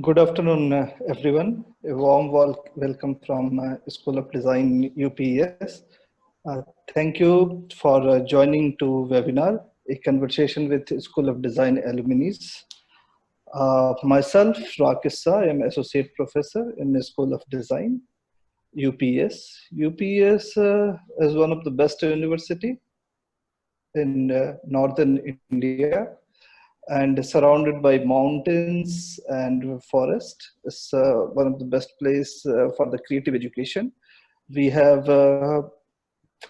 Good afternoon, everyone. A warm welcome from School of Design UPES. Thank you for joining to webinar, a conversation with School of Design alumni. Myself, Rakissa, I am Associate Professor in the School of Design, UPES. UPES is one of the best university in northern India and surrounded by mountains and forest. It's one of the best place for the creative education. We have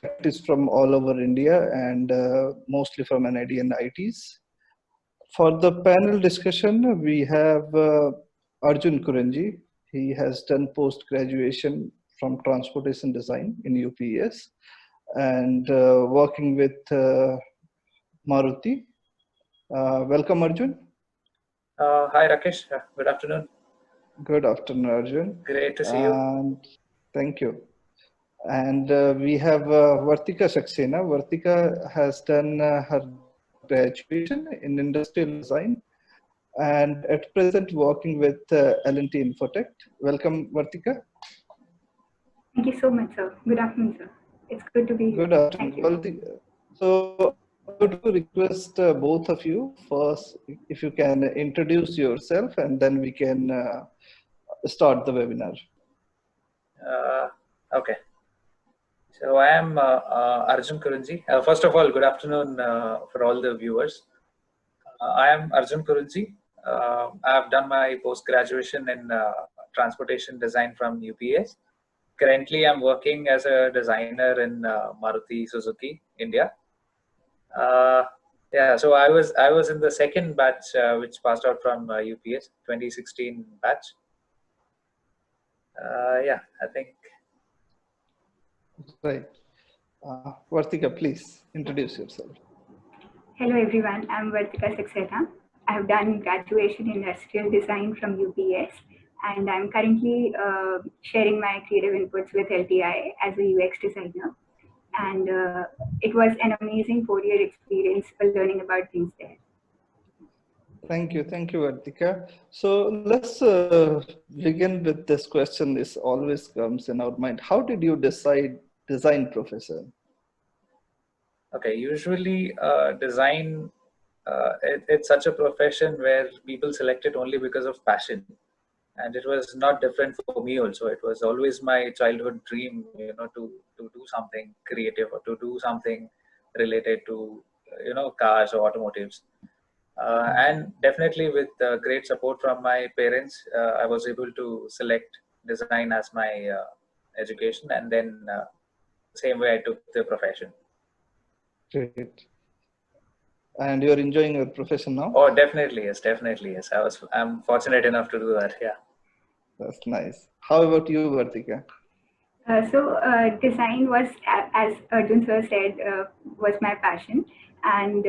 faculties from all over India and mostly from NID and ITs. For the panel discussion, we have Arjun Kuranji. He has done post-graduation from transportation design in UPS and working with Maruti. Welcome, Arjun. Hi, Rakesh. Good afternoon. Good afternoon, Arjun. Great to see you. Thank you. And we have Vartika Saxena. Vartika has done her graduation in industrial design and at present working with L&T Infotech. Welcome, Vartika. Thank you so much, sir. Good afternoon, sir. It's good to be here. Good afternoon. So I would request both of you first, if you can introduce yourself, and then we can start the webinar. Okay. So I am Arjun Kurunji. First of all, good afternoon for all the viewers. I am Arjun Kurunji. I have done my post-graduation in transportation design from UPS. Currently, I'm working as a designer in Maruti Suzuki, India. Yeah, so I was in the second batch which passed out from UPS 2016 batch. Yeah, I think. Right. Vartika, please introduce yourself. Hello, everyone. I'm Vartika Saxena. I have done graduation in industrial design from UPS, and I'm currently sharing my creative inputs with LTI as a UX designer. And it was an amazing 4-year experience for learning about things there. Thank you, Vartika. So let's begin with this question. This always comes in our mind. How did you decide design profession? Okay, usually design, it's such a profession where people select it only because of passion. And it was not different for me also. It was always my childhood dream, to do something creative or to do something related to, cars or automotives. And definitely with great support from my parents, I was able to select design as my education, and then same way I took the profession. Great. And you're enjoying your profession now? Oh, definitely yes. I'm fortunate enough to do that. Yeah. That's nice. How about you, Vartika? Design was, as Arjun sir said, was my passion, and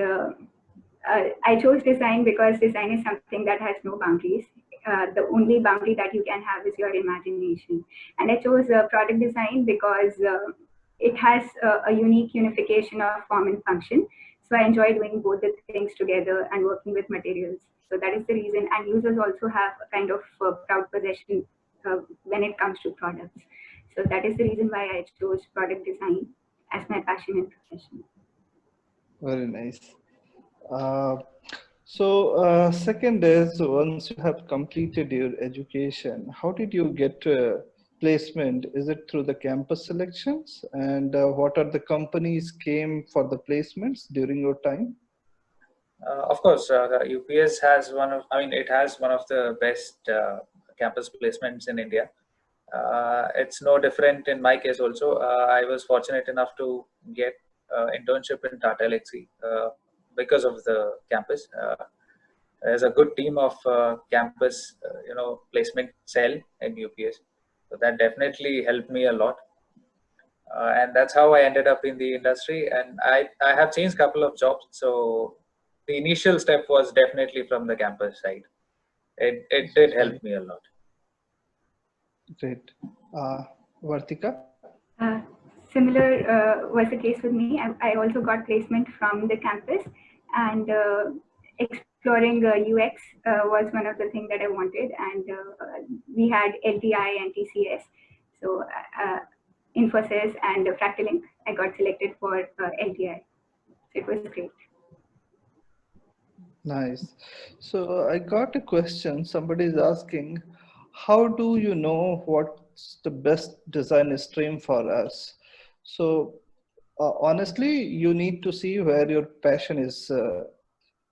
I chose design because design is something that has no boundaries. The only boundary that you can have is your imagination. And I chose product design because it has a unique unification of form and function. So I enjoy doing both the things together and working with materials. So that is the reason. And users also have a kind of proud possession when it comes to products. So that is the reason why I chose product design as my passion and profession. Very nice. Second is, once you have completed your education, how did you get placement? Is it through the campus selections? And what are the companies came for the placements during your time? Of course, the UPS has it has one of the best campus placements in India. It's no different in my case also. I was fortunate enough to get internship in Tata Elxsi because of the campus. There's a good team of campus, placement cell in UPS. So that definitely helped me a lot. And that's how I ended up in the industry. And I have changed a couple of jobs. So the initial step was definitely from the campus side. It did help me a lot. Great. Vartika? Similar was the case with me. I also got placement from the campus, and exploring UX was one of the things that I wanted, and we had LTI and TCS. So Infosys and Fractalink, I got selected for LTI. So it was great. Nice. So I got a question. Somebody is asking, how do you know what's the best design stream for us? So honestly, you need to see where your passion is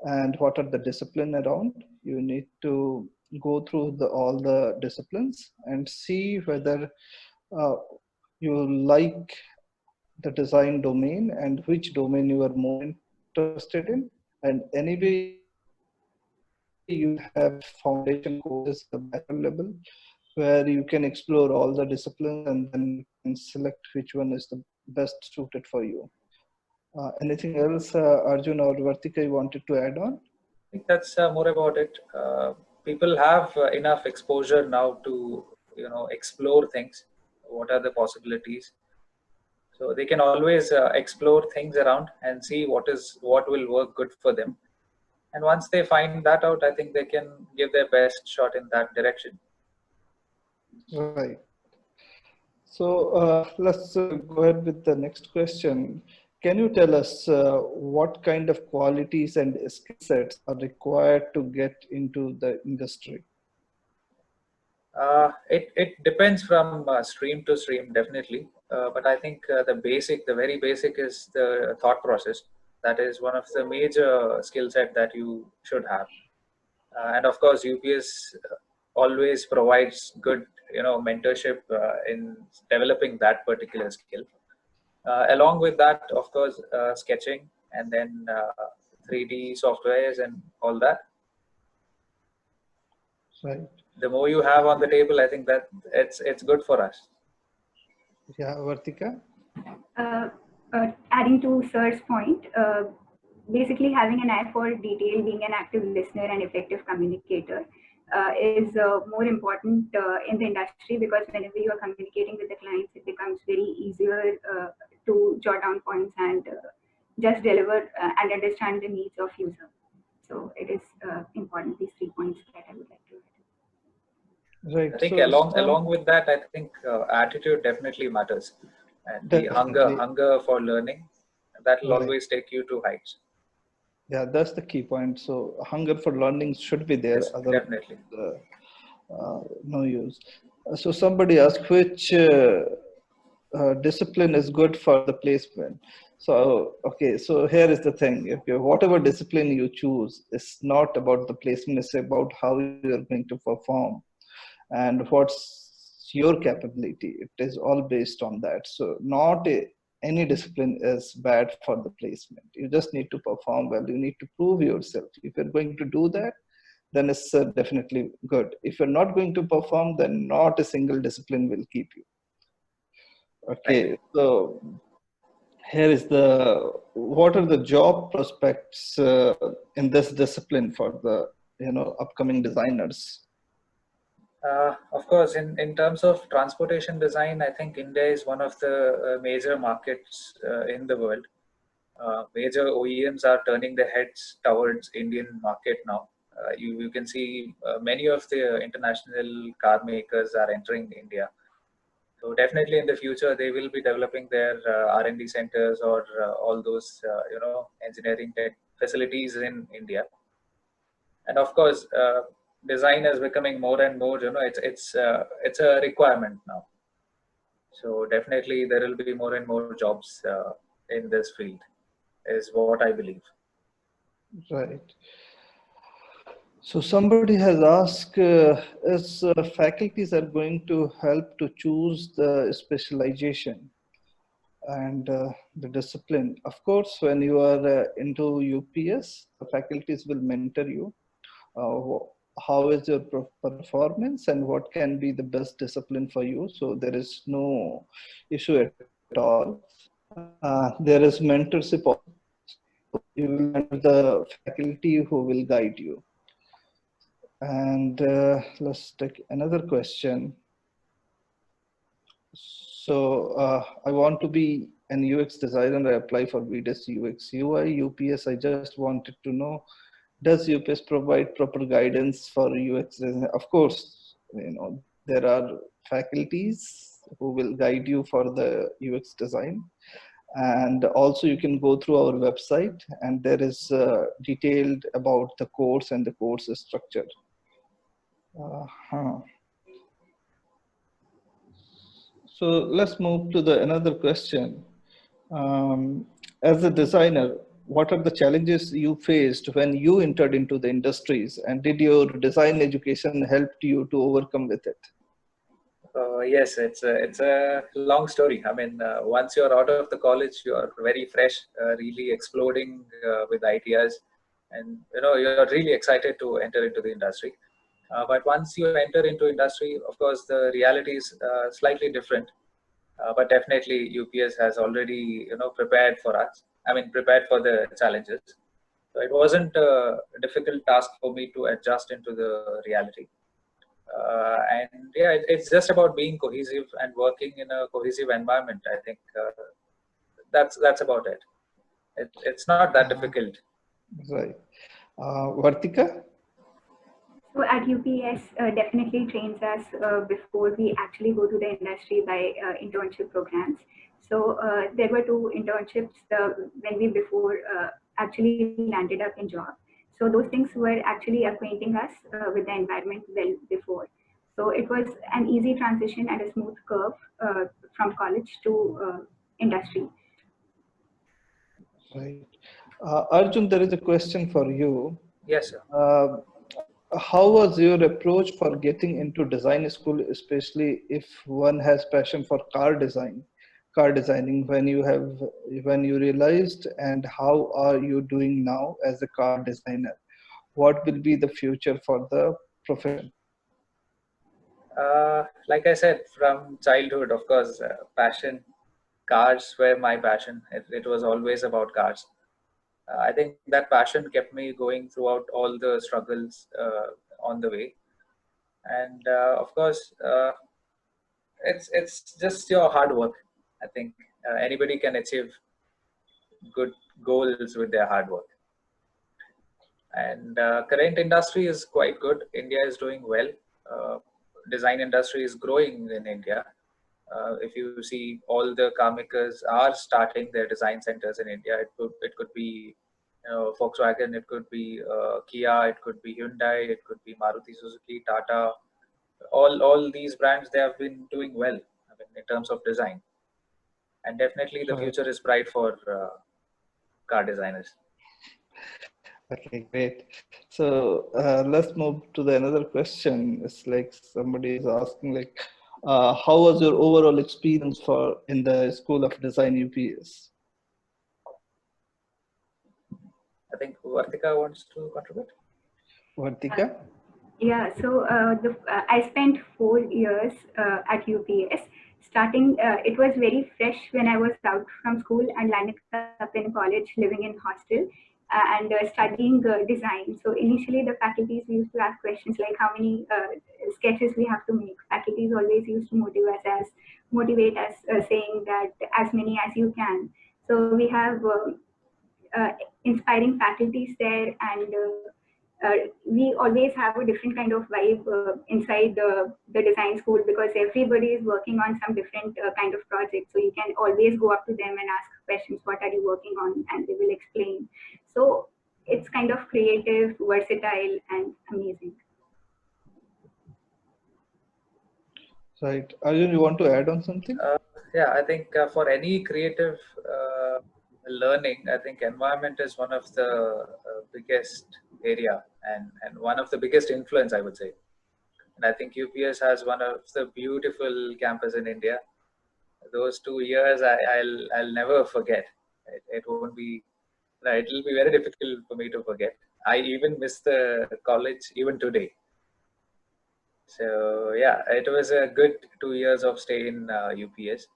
and what are the discipline around. You need to go through all the disciplines and see whether uh, you like the design domain and which domain you are more interested in. And anyway, you will have foundation courses at the bachelor level where you can explore all the disciplines and then you can select which one is the best suited for you. Anything else, Arjun or Vartika, you wanted to add on? I think that's more about it. People have enough exposure now to explore things. What are the possibilities? So they can always explore things around and see what will work good for them. And once they find that out, I think they can give their best shot in that direction. Right. So let's go ahead with the next question. Can you tell us what kind of qualities and skill sets are required to get into the industry? It depends from stream to stream, definitely. But I think the very basic is the thought process. That is one of the major skill set that you should have. And of course, UPS always provides good, mentorship in developing that particular skill. Along with that, of course, sketching and then 3D softwares and all that. Right. The more you have on the table, I think that it's good for us. Yeah, Vartika? Adding to Sir's point, basically having an eye for detail, being an active listener and effective communicator is more important in the industry, because whenever you are communicating with the clients, it becomes very easier to jot down points and just deliver and understand the needs of user. So it is important, these 3 points that I would like to add. Right. I think So along with that, I think attitude definitely matters, and the definitely. hunger for learning, that will Right. always take you to heights. Yeah, that's the key point. So hunger for learning should be there. Yes, Otherwise, definitely. no use. So somebody asked which discipline is good for the placement. So okay, so here is the thing. Okay, whatever discipline you choose is not about the placement. It's about how you are going to perform and what's your capability. It is all based on that. So any discipline is bad for the placement. You just need to perform well. You need to prove yourself. If you're going to do that, then it's definitely good. If you're not going to perform, then not a single discipline will keep you. Right. Okay, so here is what are the job prospects in this discipline for the upcoming designers? Of course, in terms of transportation design, I think India is one of the major markets in the world. Major OEMs are turning their heads towards Indian market now. You can see many of the international car makers are entering India. So definitely in the future, they will be developing their R&D centers or all those engineering tech facilities in India. And of course, design is becoming more and more. It's a requirement now. So definitely there will be more and more jobs in this field, is what I believe. Right. So somebody has asked, is faculties are going to help to choose the specialization and the discipline? Of course, when you are into UPS, the faculties will mentor you. How is your performance and what can be the best discipline for you? So there is no issue at all. There is mentorship also. So you will mentor the faculty who will guide you. And let's take another question. So I want to be an UX designer. I apply for VDES UX UI UPS. I just wanted to know, Does UPES provide proper guidance for UX design? Of course, there are faculties who will guide you for the UX design. And also you can go through our website and there is detailed about the course and the course structure. So let's move to another question. As a designer, what are the challenges you faced when you entered into the industries, and did your design education help you to overcome with it? Yes, it's a long story. I mean, once you're out of the college, you're very fresh, really exploding with ideas, and you're really excited to enter into the industry. But once you enter into industry, of course, the reality is slightly different. But definitely, UPS has already prepared for us. I mean, prepared for the challenges. So it wasn't a difficult task for me to adjust into the reality. And yeah, it's just about being cohesive and working in a cohesive environment. I think that's about it. It's not that difficult. Right. Vartika? So at UPS, definitely trains us before we actually go to the industry by internship programs. So there were two internships when we before actually landed up in job. So those things were actually acquainting us with the environment well before. So it was an easy transition and a smooth curve from college to industry. Right. Arjun, there is a question for you. Yes, sir. How was your approach for getting into design school, especially if one has passion for car designing, when you realized, and how are you doing now as a car designer? What will be the future for the profession? Like I said, from childhood, of course, passion. Cars were my passion. It was always about cars. I think that passion kept me going throughout all the struggles on the way. And of course, it's just your hard work. I think anybody can achieve good goals with their hard work. And current industry is quite good. India is doing well. Design industry is growing in India. If you see, all the car makers are starting their design centers in India. It could be Volkswagen, it could be Kia, it could be Hyundai, it could be Maruti Suzuki, Tata. All these brands, they have been doing well, I mean, in terms of design. And definitely the future is bright for car designers. Okay, great. So let's move to another question. It's like somebody is asking, like, how was your overall experience in the School of Design UPS? I think Vartika wants to contribute. Vartika? Yeah, so I spent 4 years at UPS. Starting, it was very fresh when I was out from school and landed up in college, living in hostel and studying design. So initially, the faculties used to ask questions like how many sketches we have to make. Faculties always used to motivate us, saying that as many as you can. So we have inspiring faculties there, and we always have a different kind of vibe inside the design school, because everybody is working on some different kind of project. So you can always go up to them and ask questions, what are you working on, and they will explain. So it's kind of creative, versatile, and amazing. Right. Arjun, you want to add on something? Yeah, I think for any creative learning, I think environment is one of the biggest area and one of the biggest influence, I would say. And I think UPS has one of the beautiful campus in India. Those 2 years I'll never forget. It won't be. It will be very difficult for me to forget. I even miss the college even today. So yeah, it was a good 2 years of stay in UPS.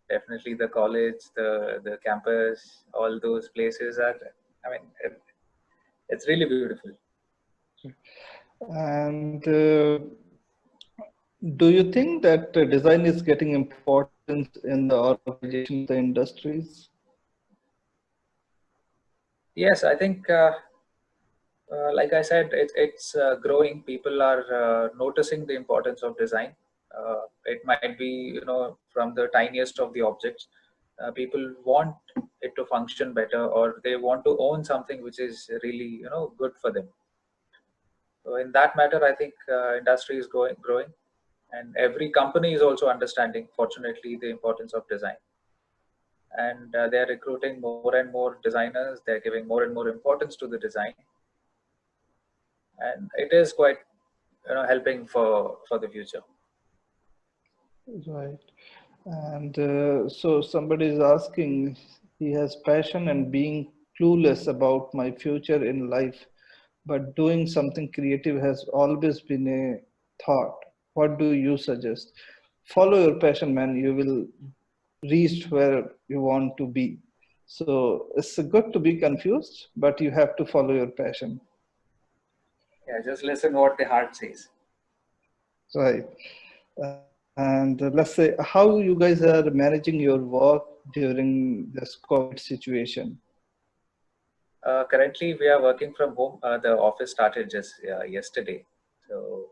Definitely the college, the campus, all those places are. I mean, it's really beautiful. And do you think that design is getting importance in the organization, the industries? Yes, I think Like I said, it's growing. People are noticing the importance of design. It might be, from the tiniest of the objects. People want it to function better, or they want to own something which is really, good for them. So in that matter, I think industry is growing, and every company is also understanding, fortunately, the importance of design. And they're recruiting more and more designers. They're giving more and more importance to the design, and it is quite, helping for the future. Right. And so somebody is asking, he has passion and being clueless about my future in life, but doing something creative has always been a thought. What do you suggest? Follow your passion, man. You will reach where you want to be. So it's good to be confused, but you have to follow your passion. Yeah, just listen what the heart says. Right. And let's say how you guys are managing your work during this COVID situation. Currently, we are working from home. The office started just yesterday. So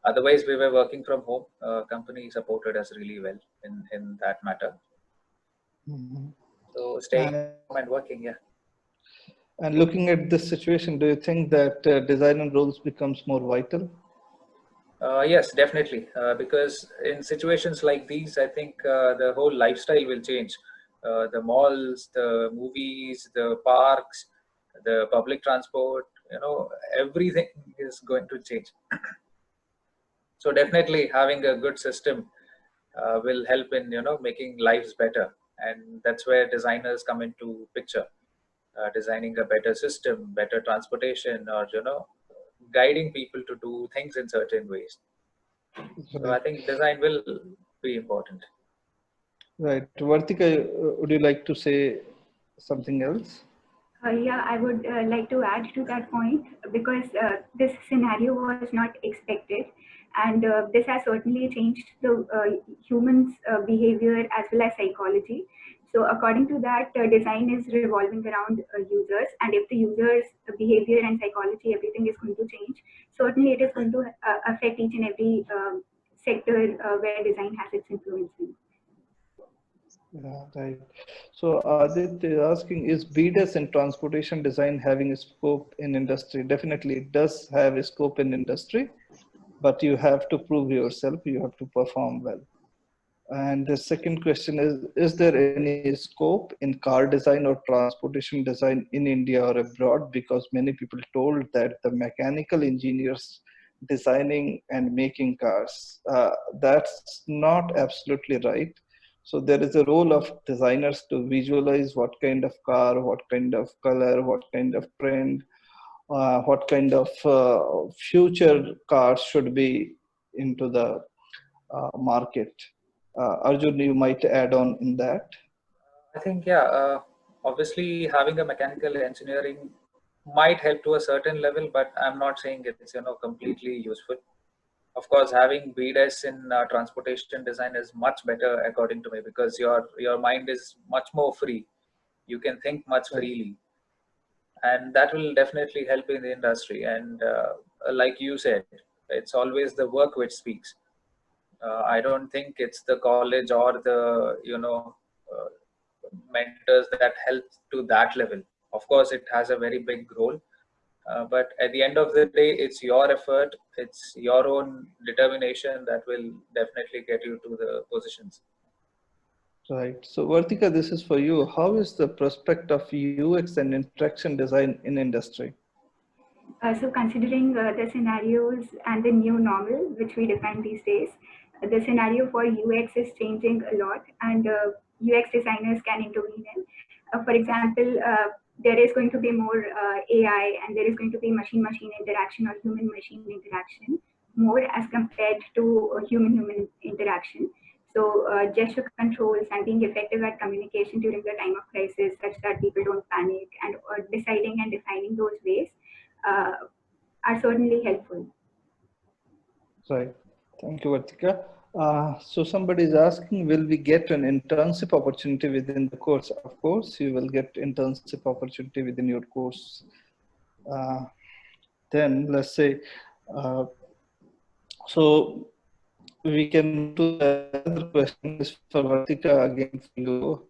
otherwise, we were working from home. Company supported us really well in that matter. Mhm. So staying home and working, yeah. And looking at this situation, do you think that design and roles becomes more vital? Yes, definitely. Because in situations like these, I think the whole lifestyle will change. The malls, the movies, the parks, the public transport, everything is going to change. So definitely having a good system will help in, making lives better. And that's where designers come into picture. Designing a better system, better transportation, or, guiding people to do things in certain ways. So I Right. think design will be important. Right. Vartika, would you like to say something else? Yeah, I would like to add to that point because this scenario was not expected, and this has certainly changed the humans' behavior as well as psychology. So, according to that, design is revolving around users, and if the users' behavior and psychology, everything is going to change, certainly it is going to affect each and every sector where design has its influence in. Yeah, right. So Aditya is asking, is BDS in transportation design having a scope in industry? Definitely, it does have a scope in industry, but you have to prove yourself. You have to perform well. And the second question is there any scope in car design or transportation design in India or abroad? Because many people told that the mechanical engineers designing and making cars, that's not absolutely right. So there is a role of designers to visualize what kind of car, what kind of color, what kind of trend, what kind of future cars should be into the market. Arjun, you might add on in that. I think, yeah, obviously having a mechanical engineering might help to a certain level, but I'm not saying it's, completely useful. Of course, having BDS in transportation design is much better according to me, because your mind is much more free. You can think much Right. freely, and that will definitely help in the industry. And like you said, it's always the work which speaks. I don't think it's the college or the uh, mentors that help to that level. Of course, it has a very big role, but at the end of the day, it's your effort, it's your own determination that will definitely get you to the positions. Right. So, Vartika, this is for you. How is the prospect of UX and interaction design in industry? So considering the scenarios and the new normal, which we define these days, the scenario for UX is changing a lot, and UX designers can intervene in. For example, there is going to be more AI, and there is going to be machine-machine interaction or human-machine interaction more as compared to human-human interaction. So gesture controls and being effective at communication during the time of crisis, such that people don't panic, and deciding and defining those ways uh, are certainly helpful. Right. Thank you, Vartika. So somebody is asking, will we get an internship opportunity within the course? Of course, you will get internship opportunity within your course. Uh, then let's say, uh, so we can move to the another question is for Vartika again for you.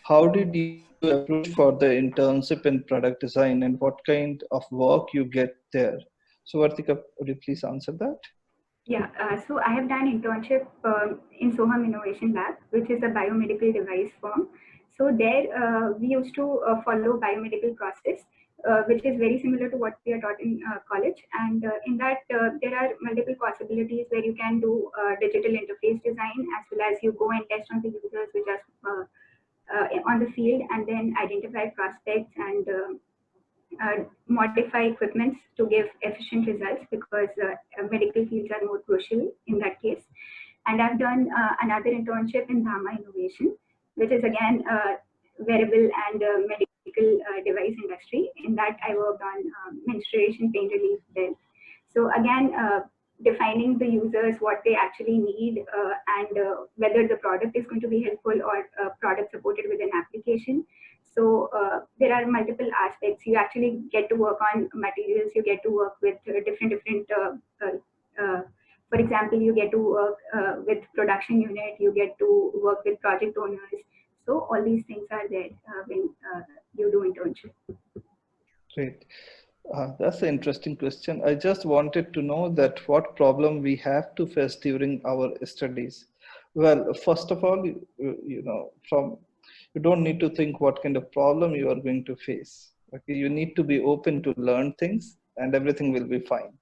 How did you approach for the internship in product design and what kind of work you get there? So Vartika, would you please answer that? Yeah, so I have done internship in Soham Innovation Lab, which is a biomedical device firm. So there we used to follow biomedical process, which is very similar to what we are taught in college. And in that, there are multiple possibilities where you can do digital interface design as well as you go and test on the users which are on the field and then identify prospects and modify equipments to give efficient results because medical fields are more crucial in that case. And I've done another internship in Dhamma Innovation, which is again wearable and medical device industry. In that, I worked on menstruation pain relief there. So again, defining the users, what they actually need, and whether the product is going to be helpful or product supported with an application. So there are multiple aspects. You actually get to work on materials. You get to work with different. For example, you get to work with production unit. You get to work with project owners. So all these things are there when you do internship. Great. That's an interesting question. I just wanted to know that what problem we have to face during our studies. Well, first of all, you know, from you don't need to think what kind of problem you are going to face. Okay, you need to be open to learn things, and everything will be fine.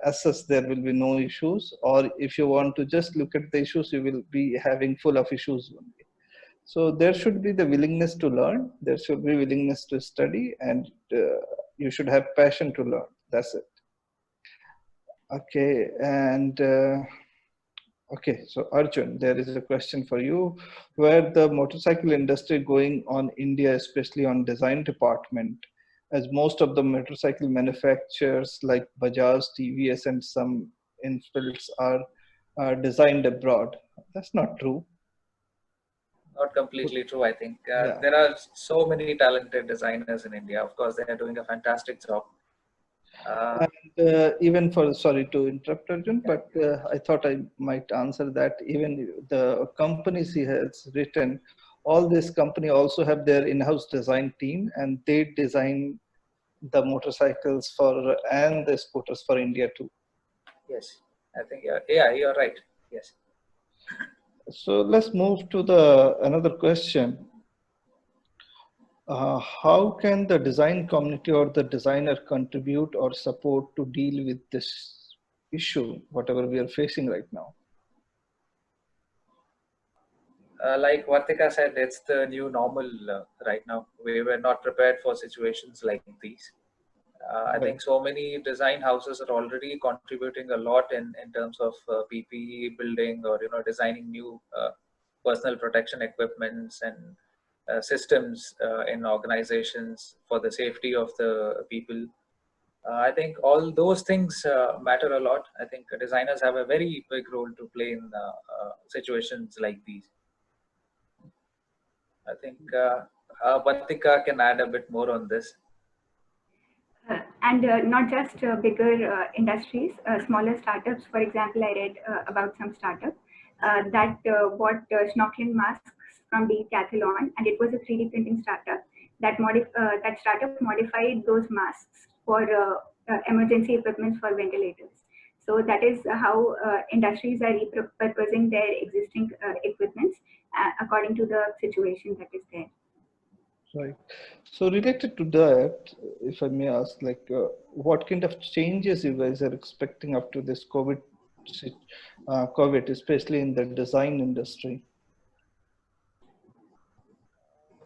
As such, there will be no issues. Or if you want to just look at the issues, you will be having full of issues only. So there should be the willingness to learn. There should be willingness to study, and you should have passion to learn. That's it. Okay, and okay. So Arjun, there is a question for you. Where the motorcycle industry going on India, especially on design department, as most of the motorcycle manufacturers like Bajaj, TVS, and some infills are designed abroad. That's not true. Not completely true, I think. Yeah. There are so many talented designers in India. Of course, they are doing a fantastic job. And even for, sorry to interrupt Arjun, Yeah. but I thought I might answer that. Even the companies he has written, all this company also have their in-house design team, and they design the motorcycles for and the scooters for India too. Yes, I think you're right. Yes. So let's move to the another question. How can the design community or the designer contribute or support to deal with this issue, whatever we are facing right now? Like Vartika said, it's the new normal right now. We were not prepared for situations like these. I Right. think so many design houses are already contributing a lot in terms of PPE building or designing new personal protection equipments and systems in organizations for the safety of the people. I think all those things matter a lot. I think designers have a very big role to play in situations like these. I think Vartika can add a bit more on this. And not just bigger industries, smaller startups. For example, I read about some startup that bought snorkeling masks from Decathlon, and it was a 3D printing startup that startup modified those masks for emergency equipment for ventilators. So that is how industries are repurposing their existing equipments according to the situation that is there. Right. So related to that, if I may ask, like, what kind of changes you guys are expecting after this COVID, especially in the design industry?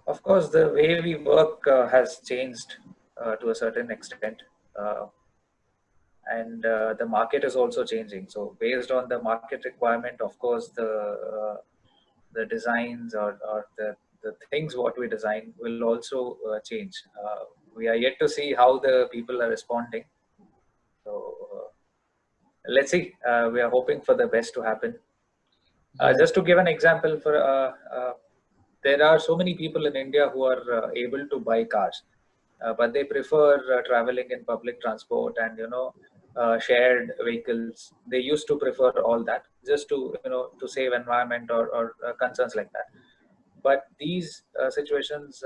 Of course, the way we work has changed to a certain extent, and the market is also changing. So, based on the market requirement, of course, the designs or the things what we design will also change. We are yet to see how the people are responding. So, let's see. We are hoping for the best to happen. Just to give an example, there are so many people in India who are able to buy cars. but they prefer traveling in public transport and shared vehicles. They used to prefer all that just to to save environment or concerns like that. But these situations,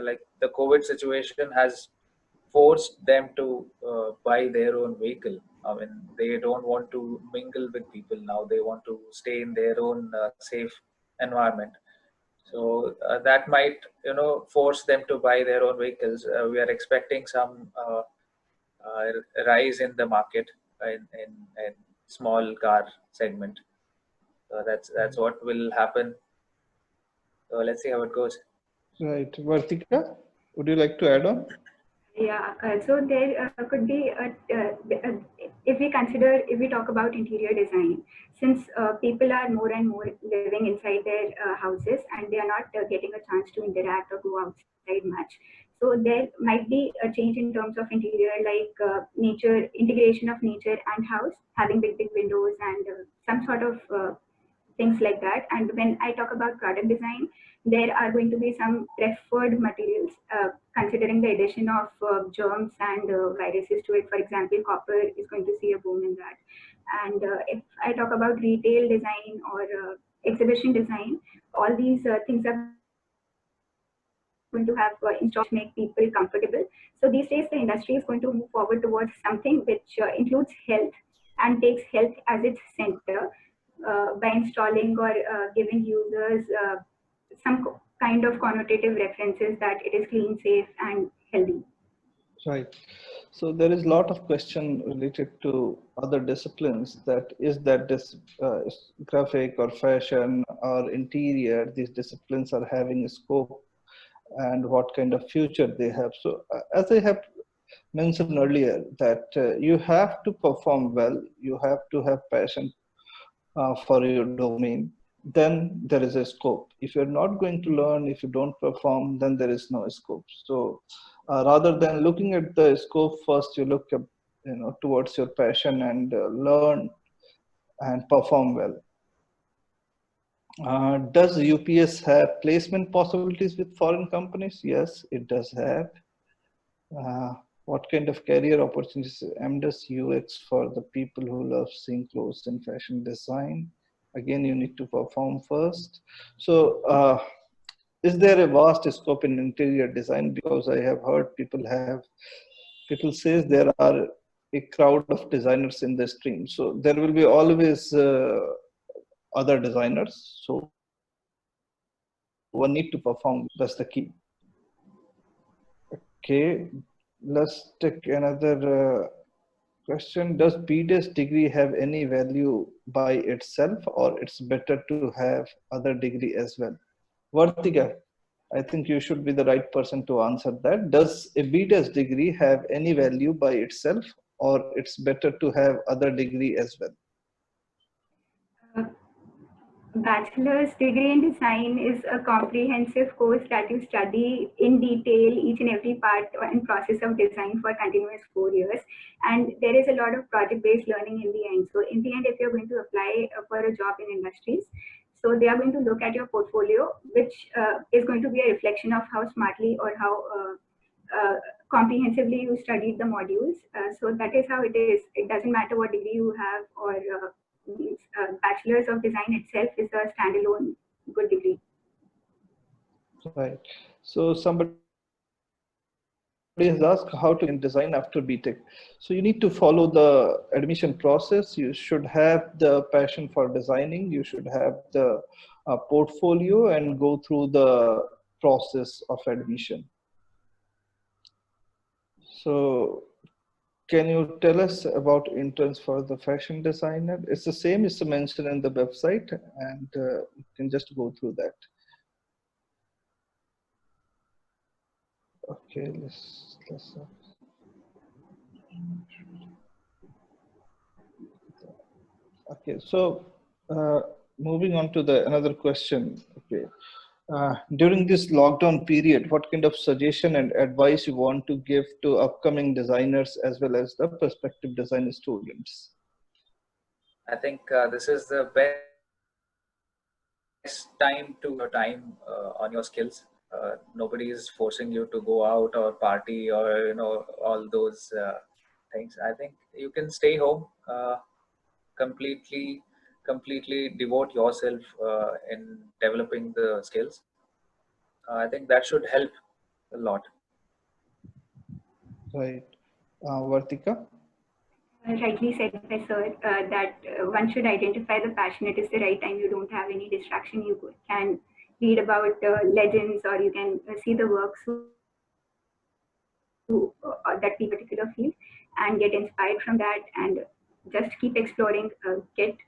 like the COVID situation, has forced them to buy their own vehicle. I mean, they don't want to mingle with people now. They want to stay in their own safe environment. So that might, force them to buy their own vehicles. We are expecting some rise in the market in small car segment. So that's what will happen. So let's see how it goes. Right. Vartika, would you like to add on? Yeah, so there could be, if we consider, if we talk about interior design, since people are more and more living inside their houses and they are not getting a chance to interact or go outside much. So there might be a change in terms of interior, like nature, integration of nature and house, having big windows and some sort of things like that. And when I talk about product design, there are going to be some preferred materials, considering the addition of germs and viruses to it. For example, copper is going to see a boom in that. And if I talk about retail design or exhibition design, all these things are going to have installed which make people comfortable. So these days, the industry is going to move forward towards something which includes health and takes health as its center, by installing or giving users some kind of connotative references that it is clean, safe, and healthy. Right. So there is a lot of question related to other disciplines, that is that this graphic or fashion or interior, these disciplines are having a scope and what kind of future they have. So as I have mentioned earlier, that you have to perform well, you have to have passion for your domain, then there is a scope. If you're not going to learn, if you don't perform, then there is no scope. So rather than looking at the scope first, you look up, towards your passion and learn and perform well. Does UPS have placement possibilities with foreign companies? Yes, it does have. What kind of career opportunities? MDes UX for the people who love seeing clothes in fashion design. Again, you need to perform first. So, is there a vast scope in interior design? Because I have heard people says there are a crowd of designers in the stream. So there will be always other designers. So one need to perform. That's the key. Okay, let's take another question. Does BDes degree have any value by itself, or it's better to have other degree as well? Vartika, I think you should be the right person to answer that. Does a BDes degree have any value by itself, or it's better to have other degree as well? Bachelor's degree in design is a comprehensive course that you study in detail each and every part and process of design for continuous 4 years. And there is a lot of project-based learning in the end. So in the end, if you're going to apply for a job in industries, so they are going to look at your portfolio, which is going to be a reflection of how smartly or how comprehensively you studied the modules. So that is how it is. It doesn't matter what degree you have, or Bachelor's of Design itself is a standalone good degree. Right. So somebody has asked how to get in design after BTech. So you need to follow the admission process. You should have the passion for designing. You should have the portfolio and go through the process of admission. So can you tell us about interns for the fashion designer? It's the same as mentioned in the website, and you can just go through that. Okay, let's okay. So moving on to the another question. Okay, during this lockdown period, what kind of suggestion and advice you want to give to upcoming designers as well as the prospective design students? I think this is the best time to your time on your skills. Nobody is forcing you to go out or party or all those things. I think you can stay home, completely devote yourself in developing the skills. I think that should help a lot. Right. Vartika? Rightly said by sir, that one should identify the passion. It is the right time. You don't have any distraction. You can read about legends, or you can see the works that particular field and get inspired from that, and just keep exploring,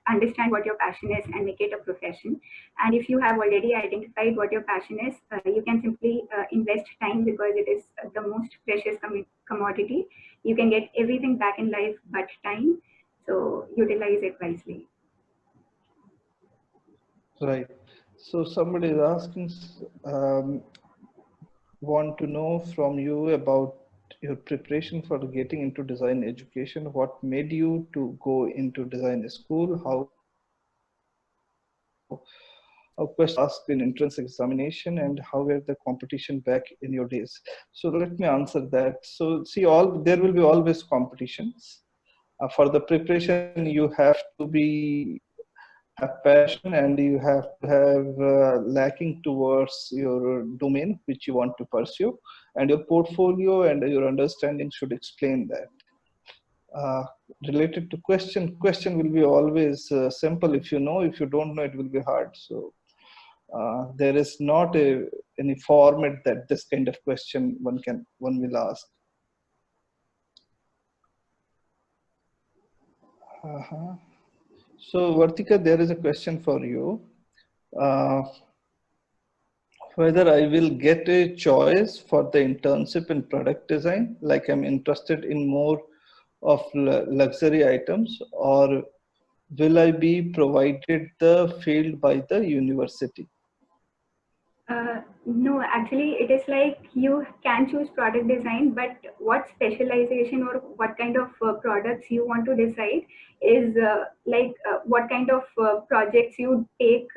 understand what your passion is and make it a profession. And if you have already identified what your passion is, you can simply invest time, because it is the most precious commodity. You can get everything back in life but time, so utilize it wisely. Right. So somebody is asking, want to know from you about your preparation for getting into design education. What made you to go into design school? How questions asked in entrance examination, and how were the competition back in your days? So let me answer that. So see, there will be always competitions. For the preparation, you have to have passion, and you have to have lacking towards your domain which you want to pursue, and your portfolio and your understanding should explain that. Related to question will be always simple. If you know, if you don't know, it will be hard. So there is not any format that this kind of question one will ask. So Vartika, there is a question for you. Whether I will get a choice for the internship in product design, like I'm interested in more of luxury items, or will I be provided the field by the university? No, actually, it is like you can choose product design, but what specialization or what kind of products you want to decide is what kind of projects you take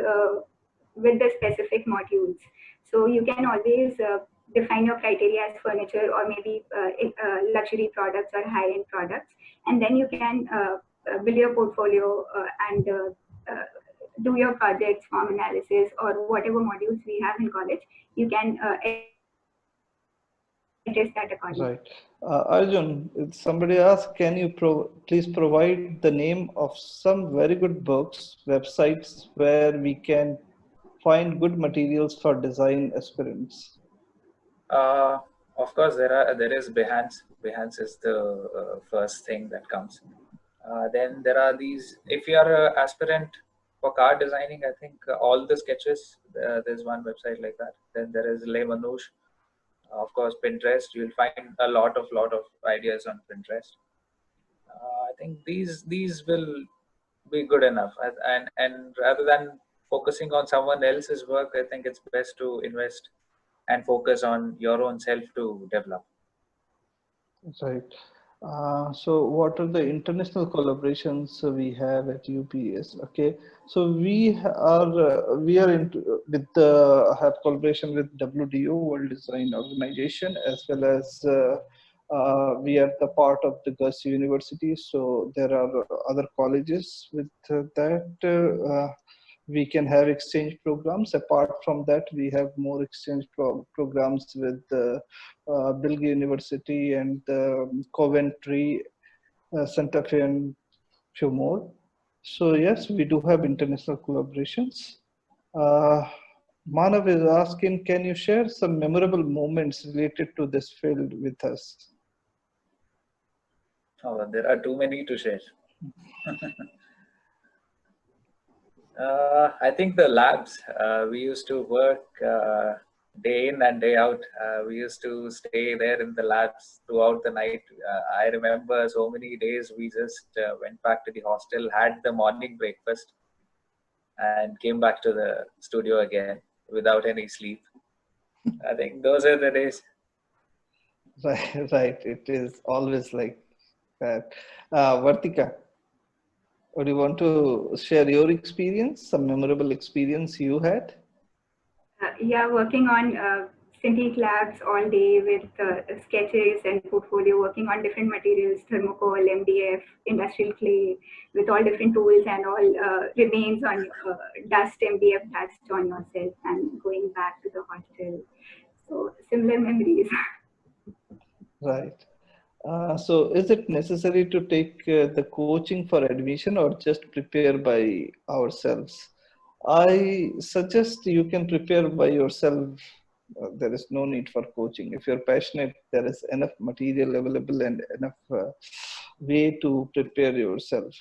with the specific modules. So you can always define your criteria as furniture, or maybe luxury products or high-end products, and then you can build your portfolio and do your projects, form analysis, or whatever modules we have in college. You can address that accordingly. Right. Arjun, somebody asked, can you please provide the name of some very good books, websites where we can find good materials for design aspirants? Of course, there is Behance. Behance is the first thing that comes. Then there are these. If you are an aspirant for car designing, I think all the sketches. There's one website like that. Then there is Le Manouche. Of course, Pinterest. You'll find a lot of ideas on Pinterest. I think these will be good enough. And rather than focusing on someone else's work, I think it's best to invest and focus on your own self to develop. Right. So what are the international collaborations we have at UPES? Okay, so we are into with have collaboration with WDO, World Design Organization, as well as we are the part of the GUS University. So there are other colleges with that. We can have exchange programs. Apart from that, we have more exchange programs with Bilgi University and Coventry, Santa Fe, and few more. So yes, we do have international collaborations. Manav is asking, can you share some memorable moments related to this field with us? Oh, there are too many to share. I think the labs, we used to work day in and day out. We used to stay there in the labs throughout the night. I remember so many days we just went back to the hostel, had the morning breakfast, and came back to the studio again without any sleep. I think those are the days. Right, right. It is always like that. Vartika, would you want to share your experience, some memorable experience you had? Yeah, working on Synthetic labs all day with sketches and portfolio, working on different materials, thermocol, MDF, industrial clay, with all different tools and all remains on dust, MDF dust on yourself, and going back to the hostel. So similar memories. Right. So is it necessary to take the coaching for admission or just prepare by ourselves? I suggest you can prepare by yourself. There is no need for coaching. If you're passionate, there is enough material available and enough way to prepare yourself.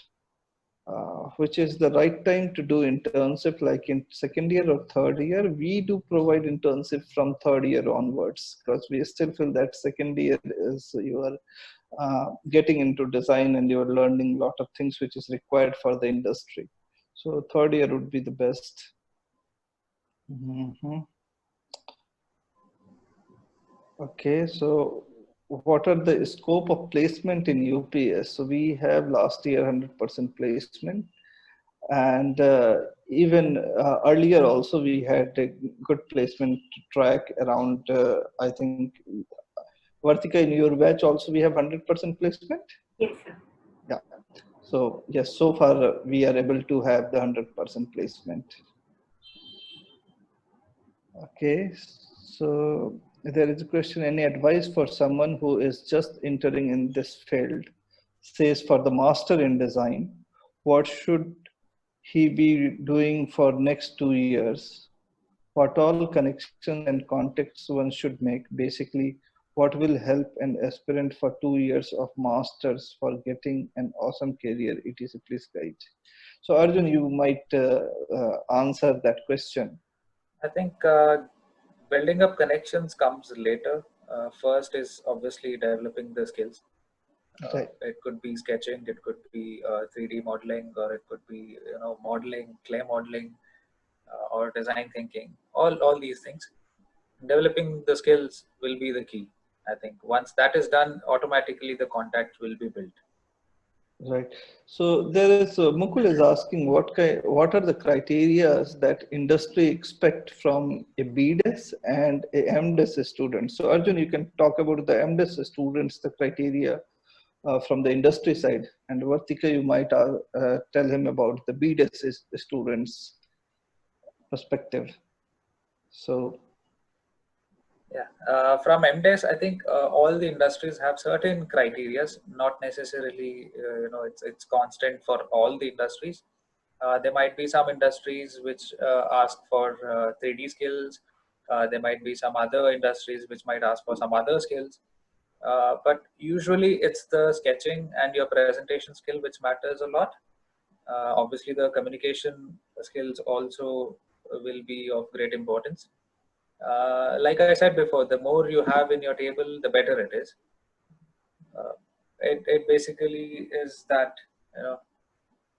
Which is the right time to do internship, like in second year or third year. We do provide internship from third year onwards, because we still feel that second year is you are getting into design and you're learning a lot of things which is required for the industry. So third year would be the best. Mhm. Okay, so what are the scope of placement in UPS? So we have last year 100% placement, and even earlier also we had a good placement track around. I think Vartika, in your batch also we have 100% placement. Yes, sir. Yeah. So yes, so far we are able to have the 100% placement. Okay, so there is a question, any advice for someone who is just entering in this field, says for the master in design, what should he be doing for next 2 years? What all connections and contacts one should make? Basically, what will help an aspirant for 2 years of masters for getting an awesome career? Etc. Please guide. So Arjun, you might answer that question. I think building up connections comes later. First is obviously developing the skills. Right. It could be sketching, it could be 3D modeling, or it could be modeling, clay modeling, or design thinking. All these things. Developing the skills will be the key. I think once that is done, automatically the contact will be built. Right. So there is Mukul is asking what are the criteria that industry expect from a BDES and a MDES student. So Arjun, you can talk about the MDES students, the criteria from the industry side, and Vartika, you might tell him about the BDES students' perspective. So. Yeah, from MDES, I think all the industries have certain criteria, not necessarily, it's constant for all the industries. There might be some industries which ask for 3D skills. There might be some other industries which might ask for some other skills. But usually it's the sketching and your presentation skill which matters a lot. Obviously, the communication skills also will be of great importance. Like I said before, the more you have in your table, the better it is. It basically is that,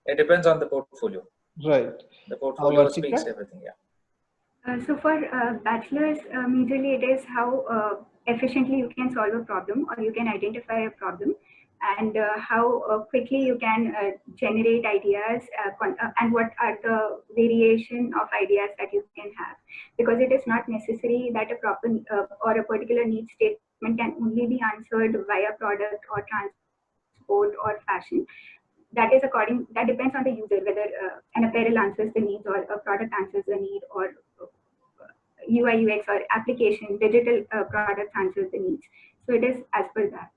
it depends on the portfolio. Right. The portfolio speaks everything, yeah. So for bachelor's, majorly it is how efficiently you can solve a problem or you can identify a problem, and how quickly you can generate ideas and what are the variation of ideas that you can have. Because it is not necessary that a problem or a particular need statement can only be answered via product or transport or fashion. That depends on the user, whether an apparel answers the needs or a product answers the need, or UI UX or application digital product answers the needs. So it is as per that.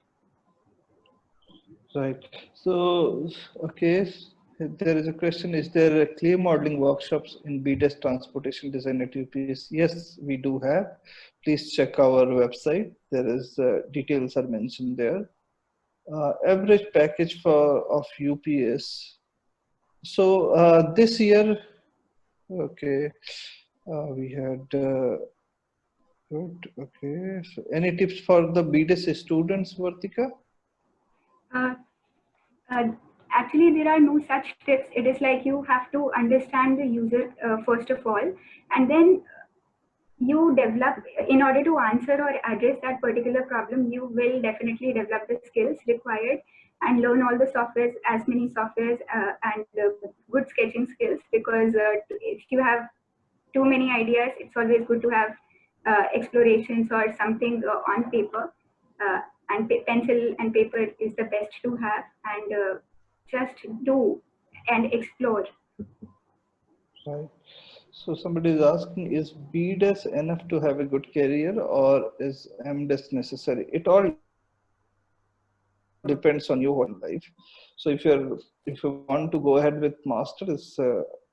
Right. So, okay, there is a question, is there clay modeling workshops in BDES transportation design at UPS? Yes, we do have. Please check our website. There is details are mentioned there. Average package of UPS. So this year, okay, we had good. Okay, so any tips for the BDES students, Vartika? Uh, uh, Actually, there are no such tips. It is like you have to understand the user first of all, and then you develop, in order to answer or address that particular problem, you will definitely develop the skills required and learn all the softwares, as many softwares and good sketching skills, because if you have too many ideas, it's always good to have explorations or something on paper, and pencil and paper is the best to have, and just do and explore. Right. So somebody is asking, is BDES enough to have a good career, or is MDES necessary? It all depends on you what you want in life. So if you want to go ahead with master, is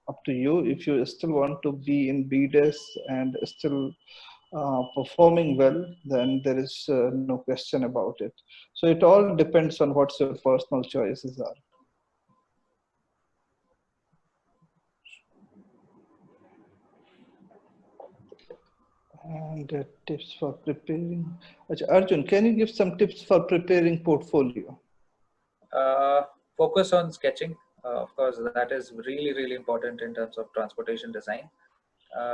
up to you. If you still want to be in BDES and still performing well, then there is no question about it. So it all depends on what's your personal choices are. And tips for preparing. Achha, Arjun, can you give some tips for preparing portfolio? Focus on sketching. Of course, that is really, really important in terms of transportation design.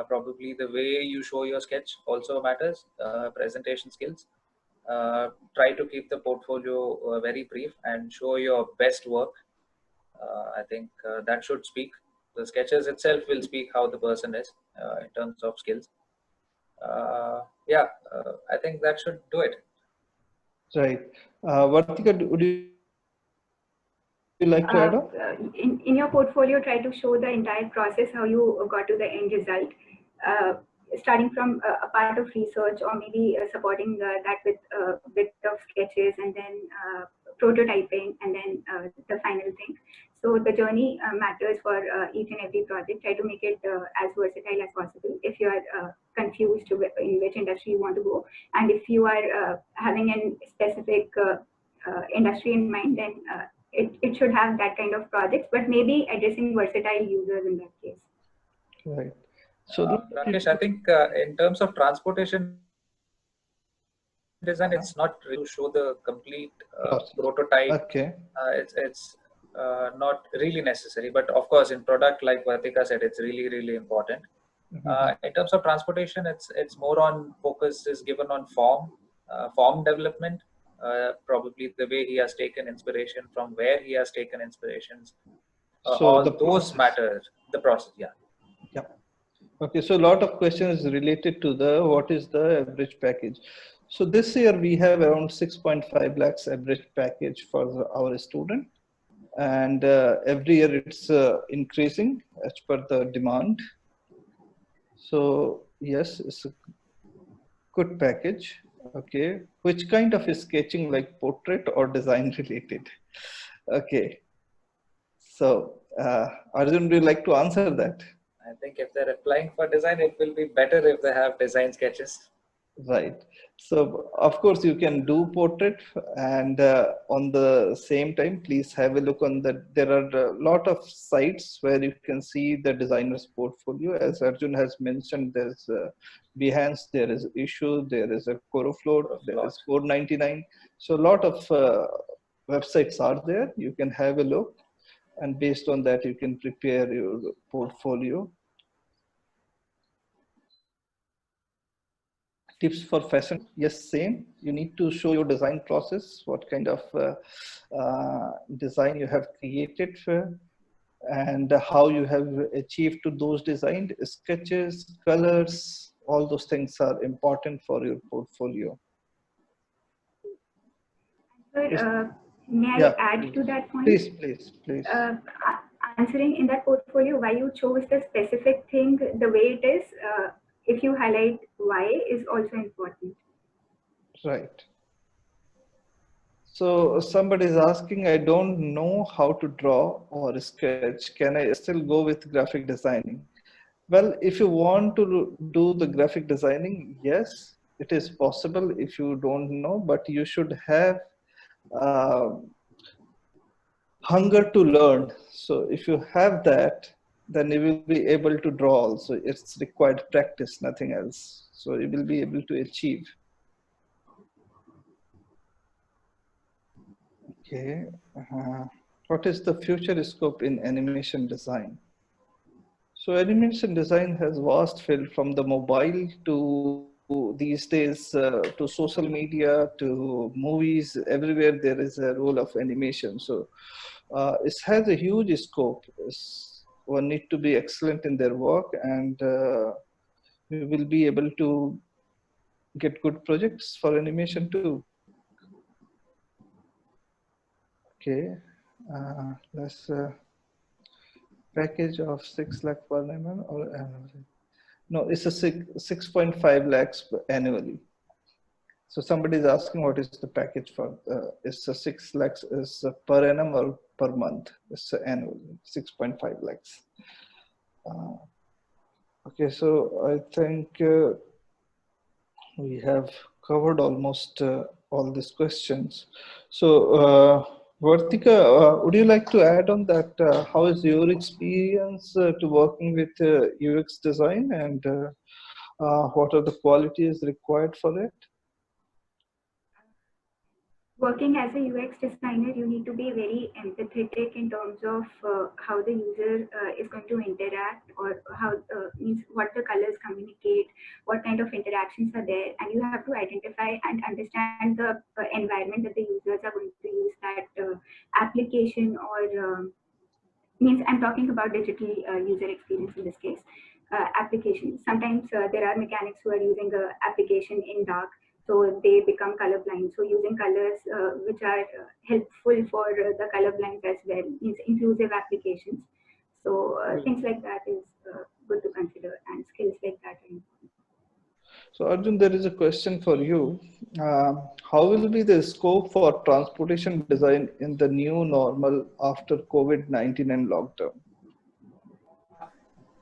Probably the way you show your sketch also matters. Presentation skills. Try to keep the portfolio very brief and show your best work. I think that should speak. The sketches itself will speak how the person is in terms of skills. I think that should do it. Right. Vartika, would you like to add on? In your portfolio, try to show the entire process, how you got to the end result, starting from a part of research, or maybe supporting that with a bit of sketches, and then prototyping, and then the final thing. So the journey matters for each and every project. Try to make it as versatile as possible. If you are confused in which industry you want to go, and if you are having a specific industry in mind, then it should have that kind of projects, but maybe addressing versatile users in that case. Right. So Rakesh, I think in terms of transportation design, it's not really to show the complete prototype. Okay. It's not really necessary, but of course, in product, like Vartika said, it's really, really important. In terms of transportation, it's more on focus is given on form development. Probably the way he has taken inspiration, from where he has taken inspirations. So all the those process. matter. The process, yeah. Yeah. Okay, so a lot of questions related to the what is the average package. So this year we have around 6.5 lakhs average package for our student, and every year it's increasing as per the demand. So yes, it's a good package. Okay, which kind of sketching, like portrait or design related? Okay, so Arjun, would you like to answer that? I think if they're applying for design, it will be better if they have design sketches. Right. So of course you can do portrait, and on the same time, please have a look on that. There are a lot of sites where you can see the designer's portfolio. As Arjun has mentioned, there's Behance, there is Issue, there is a Corofloat, there is 499. So a lot of websites are there. You can have a look, and based on that, you can prepare your portfolio. Tips for fashion, yes, same. You need to show your design process, what kind of design you have created for, and how you have achieved to those designed sketches, colors. All those things are important for your portfolio. Sir, may I add please. to that point? Please. Answering in that portfolio why you chose the specific thing the way it is, if you highlight why, is also important. Right. So somebody is asking, I don't know how to draw or sketch. Can I still go with graphic designing? Well, if you want to do the graphic designing, yes, it is possible if you don't know, but you should have uh, hunger to learn. So if you have that, then you will be able to draw also. It's required practice, nothing else. So you will be able to achieve. Okay. What is the future scope in animation design? So animation design has vast field, from the mobile to these days to social media to movies. Everywhere there is a role of animation. So it has a huge scope. One need to be excellent in their work, and we will be able to get good projects for animation too. Okay, let's package of 6 lakh per annum or annually. No, it's a 6.5 lakhs annually. So somebody is asking what is the package for? It's a 6 lakhs is per annum or per month? It's annually 6.5 lakhs. Okay, so I think we have covered almost all these questions. So, Vartika, would you like to add on that? How is your experience to working with UX design, and what are the qualities required for it? Working as a UX designer, you need to be very empathetic in terms of how the user is going to interact, or how means what the colors communicate, what kind of interactions are there, and you have to identify and understand the environment that the users are going to use that application, or means I'm talking about digital user experience in this case. Application. Sometimes there are mechanics who are using the application in dark, so they become colorblind. So using colors which are helpful for the colorblind as well, means inclusive applications. So things like that is good to consider, and skills like that. So Arjun, there is a question for you. How will be the scope for transportation design in the new normal after COVID-19 and lockdown?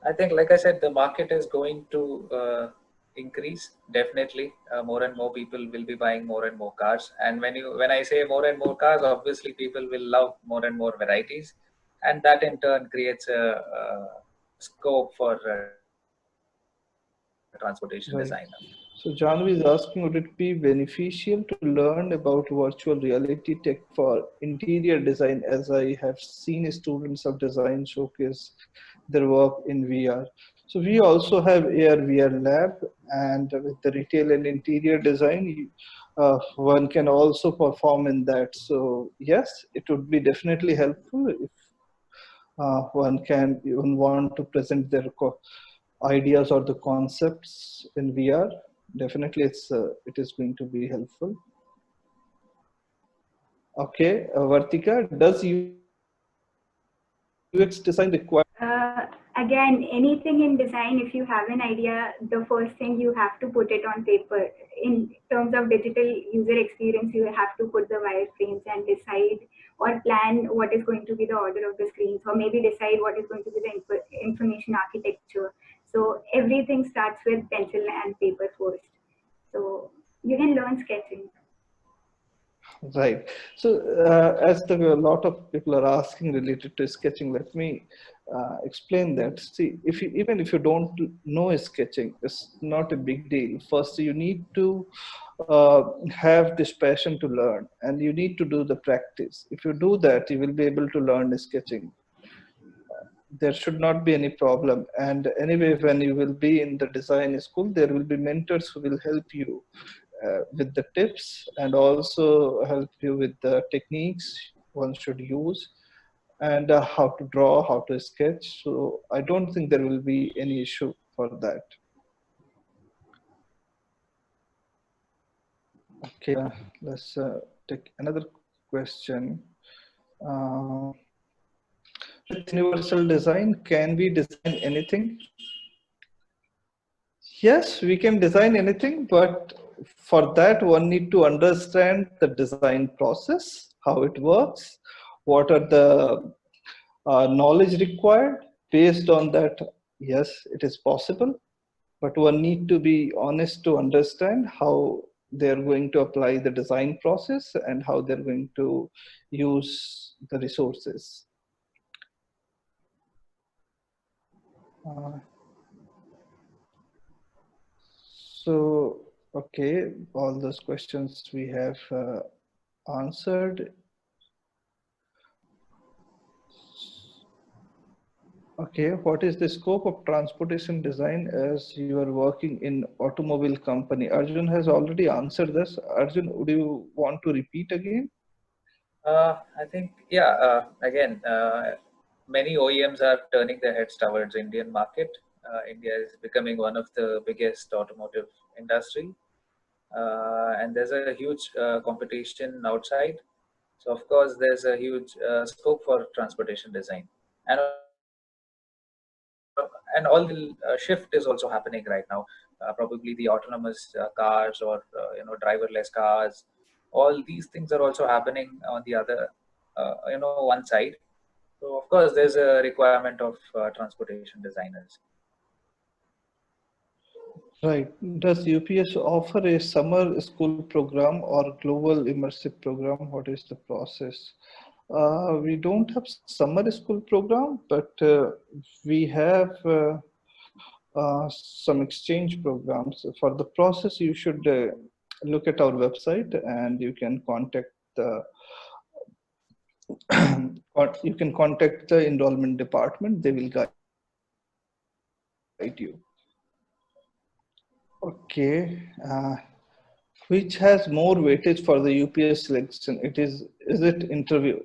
I think, like I said, the market is going to increase. Definitely, more and more people will be buying more and more cars. And when I say more and more cars, obviously people will love more and more varieties, and that in turn creates a scope for transportation Right. design. So Janvi is asking, would it be beneficial to learn about virtual reality tech for interior design, as I have seen students of design showcase their work in VR. So we also have AR VR lab, and with the retail and interior design, one can also perform in that. So yes, it would be definitely helpful if one can even want to present their ideas or the concepts in VR. Definitely, it is going to be helpful. Okay, Vartika, does UX design require? Again, anything in design, if you have an idea, the first thing you have to put it on paper. In terms of digital user experience, you have to put the wireframes and decide or plan what is going to be the order of the screens, or maybe decide what is going to be the information architecture. So everything starts with pencil and paper first. So you can learn sketching. Right. So, as a lot of people are asking related to sketching, let me explain that. See, even if you don't know sketching, it's not a big deal. First, you need to have this passion to learn, and you need to do the practice. If you do that, you will be able to learn sketching. There should not be any problem. And anyway, when you will be in the design school, there will be mentors who will help you with the tips, and also help you with the techniques one should use, and how to draw, how to sketch. So I don't think there will be any issue for that. Okay, let's take another question. Uh, with universal design, can we design anything? Yes, we can design anything, but for that one need to understand the design process, how it works, what are the knowledge required. Based on that, yes, it is possible, but one need to be honest to understand how they're going to apply the design process and how they're going to use the resources. Uh, So, okay, all those questions we have answered. Okay, what is the scope of transportation design as you are working in automobile company? Arjun has already answered this. Arjun, would you want to repeat again? I think, yeah, again, many OEMs are turning their heads towards Indian market. India is becoming one of the biggest automotive industry. and there's a huge competition outside. So of course, there's a huge scope for transportation design, and all the shift is also happening right now. Probably the autonomous cars or driverless cars. All these things are also happening on the other, one side. So of course, there's a requirement of transportation designers. Right. Does UPS offer a summer school program or global immersive program? What is the process? We don't have summer school program, but we have some exchange programs. For the process, you should look at our website and you can contact the or you can contact the enrollment department. They will guide you. Okay. Which has more weightage for the UPS selection? Is it interview?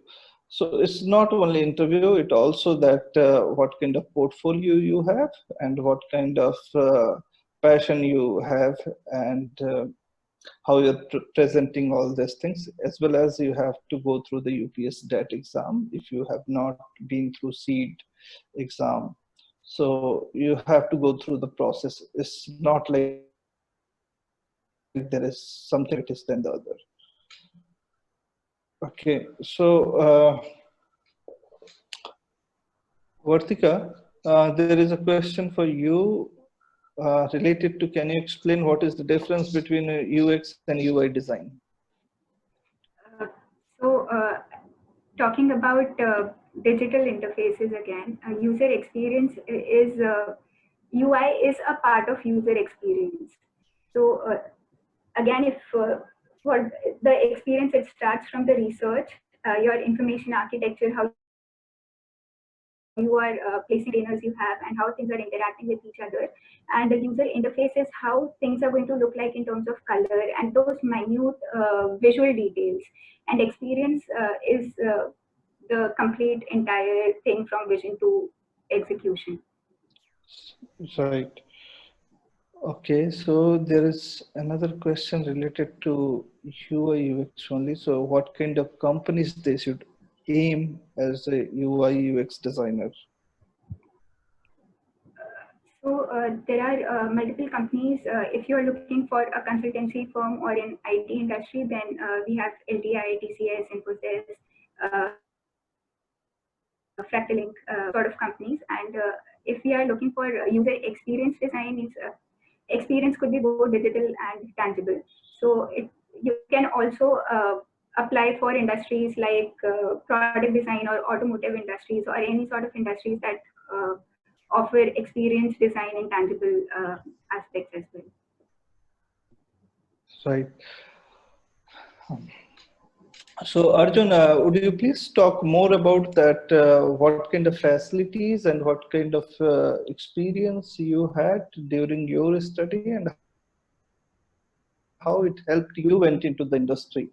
So it's not only interview, it also that what kind of portfolio you have and what kind of passion you have, and how you're presenting all these things, as well as you have to go through the UPS DAT exam if you have not been through SEED exam. So you have to go through the process. It's not like there is something it is than the other. Okay, so Vartika, there is a question for you related to, can you explain what is the difference between UX and UI design? So talking about digital interfaces again, user experience is UI is a part of user experience. So again, if for the experience, it starts from the research, your information architecture, how you are placing containers you have, and how things are interacting with each other. And the user interface is how things are going to look like in terms of color and those minute visual details. And experience is the complete entire thing from vision to execution. Right. Okay, so there is another question related to UI UX only. So what kind of companies they should aim as a UI UX designer? So there are multiple companies. If you're looking for a consultancy firm or an IT industry, then we have LTI, TCS, Infosys, Fractalink sort of companies. And if we are looking for user experience design, means experience could be both digital and tangible. So you can also apply for industries like product design or automotive industries or any sort of industries that offer experience design in tangible aspects as well. Right. So Arjun, would you please talk more about that? What kind of facilities and what kind of experience you had during your study, and how it helped you went into the industry?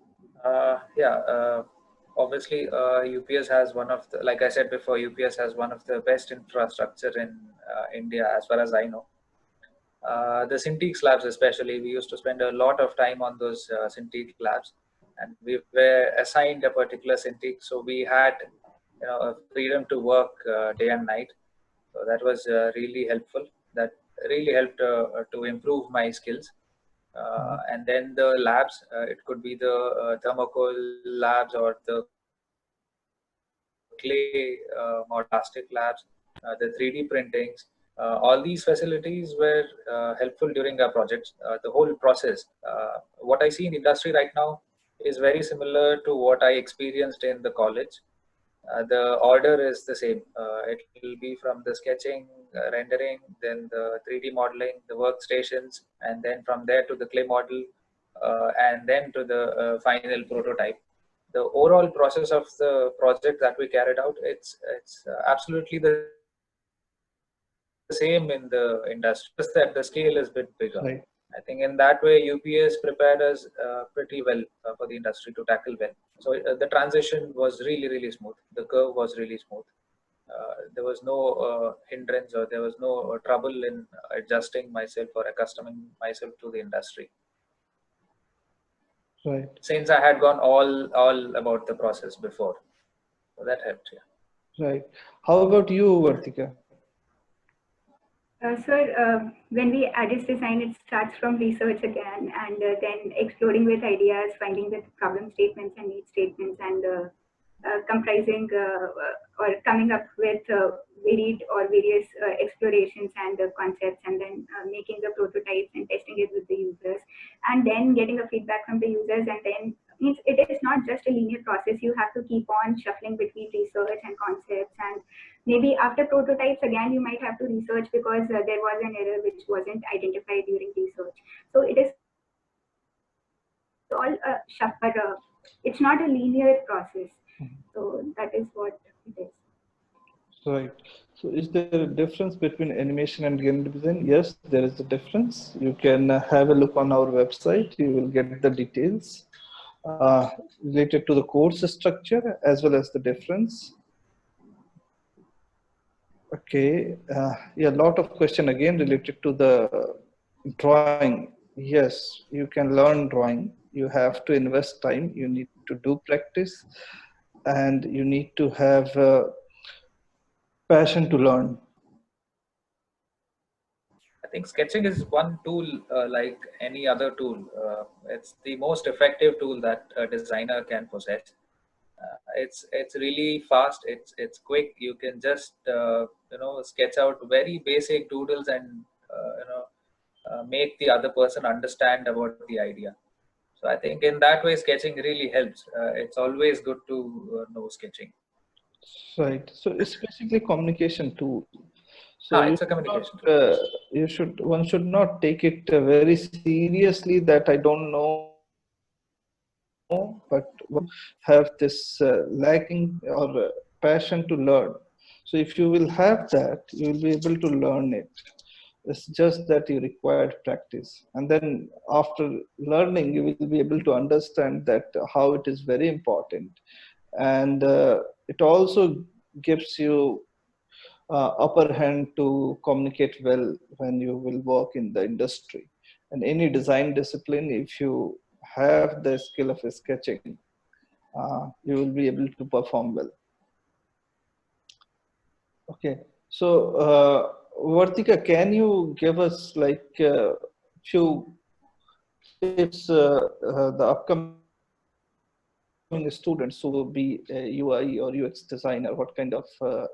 Obviously, UPS has one of the, like I said before, UPS has one of the best infrastructure in India, as far as I know. The Syntex labs, especially, we used to spend a lot of time on those Syntex labs, and we were assigned a particular Syntex, so we had a freedom to work day and night. So that was really helpful. That really helped to improve my skills. And then the labs, it could be the thermocol labs or the clay plastic labs, the 3D printings. All these facilities were helpful during our projects. The whole process, what I see in industry right now is very similar to what I experienced in the college. The order is the same. It will be from the sketching, rendering, then the 3D modeling, the workstations, and then from there to the clay model, and then to the final prototype. The overall process of the project that we carried out, it's absolutely the same in the industry, just that the scale is a bit bigger. Right. I think in that way, UPS prepared us pretty well for the industry to tackle well. So the transition was really, really smooth. The curve was really smooth. There was no hindrance, or there was no trouble in adjusting myself or accustoming myself to the industry. Right. Since I had gone all about the process before. So that helped, yeah. Right. How about you, Vartika? When we address design, it starts from research again, and then exploring with ideas, finding the problem statements and need statements, and comprising or coming up with varied or various explorations and concepts, and then making the prototypes and testing it with the users, and then getting a feedback from the users, and then means it is not just a linear process. You have to keep on shuffling between research and concepts, and maybe after prototypes again you might have to research because there was an error which wasn't identified during research. So it is all a shuffle. It's not a linear process. So that is what it is. Right. So is there a difference between animation and game design? Yes, there is a difference. You can have a look on our website. You will get the details related to the course structure as well as the difference. Okay. Yeah, a lot of question again related to the drawing. Yes, you can learn drawing. You have to invest time. You need to do practice, and you need to have passion to learn. I think sketching is one tool like any other tool. It's the most effective tool that a designer can possess. It's really fast. It's quick. You can just sketch out very basic doodles and make the other person understand about the idea. So I think in that way, sketching really helps. It's always good to know sketching. Right. So it's basically communication tool. So It's a communication tool. one should not take it very seriously that I don't know, but one have this lacking or passion to learn. So if you will have that, you will be able to learn it. It's just that you required practice, and then after learning, you will be able to understand that how it is very important, and it also gives you upper hand to communicate well when you will work in the industry. And any design discipline, if you have the skill of sketching, you will be able to perform well. Okay, so Vartika, can you give us like a few tips the upcoming students who will be a UI or UX designer? What kind of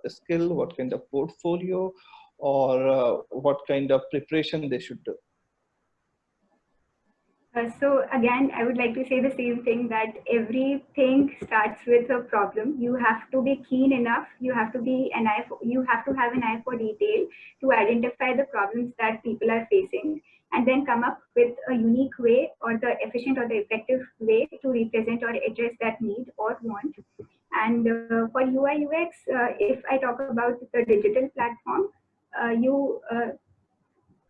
skill, what kind of portfolio, or what kind of preparation they should do? So again, I would like to say the same thing, that everything starts with a problem. You have to be keen enough. You have to you have to have an eye for detail to identify the problems that people are facing, and then come up with a unique way or the efficient or the effective way to represent or address that need or want. And for UI UX, if I talk about the digital platform, you